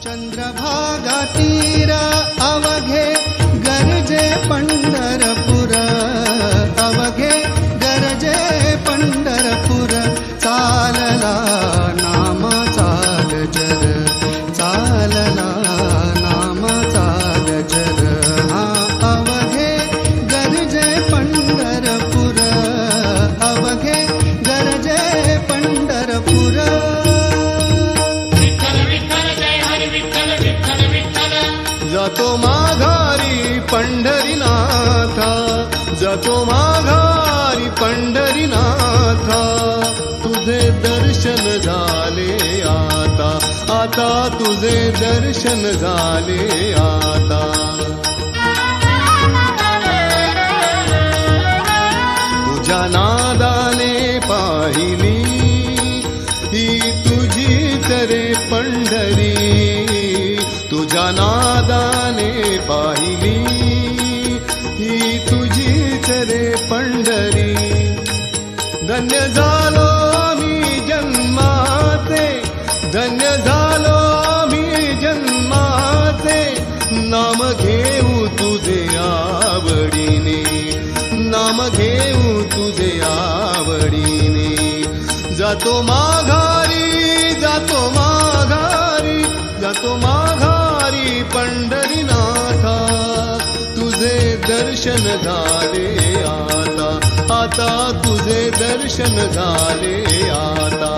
चंद्रभागा तीर अवघे गरजे पंढरपूर, अवघे गरजे पंढरपूर. चालला नाम चाल जर, चालला नाम चाल जर. हा अवघे गरजे पंढरपूर, अवघे गरजे पंढरपूर. जातो माघारी पंढरीनाथा, जातो माघारी पंढरीनाथा. तुझे दर्शन झाले आता, आता तुझे दर्शन झाले आता. तुझ्या नादाने पाहिली ही तुझीच रे पंढरी, तुझ्या नादाने पाहिली ही तुझीच रे पंढरी. धन्य झालो मी जन्माचे, धन्य झालो मी जन्माचे. नाम घेऊ तुझे आवडीने, नाम घेऊ तुझे आवडीने. जातो माघारी, जातो माघारी, जातो माघारी पंढरीनाथा. तुझे दर्शन झाले आता, आता तुझे दर्शन झाले आता.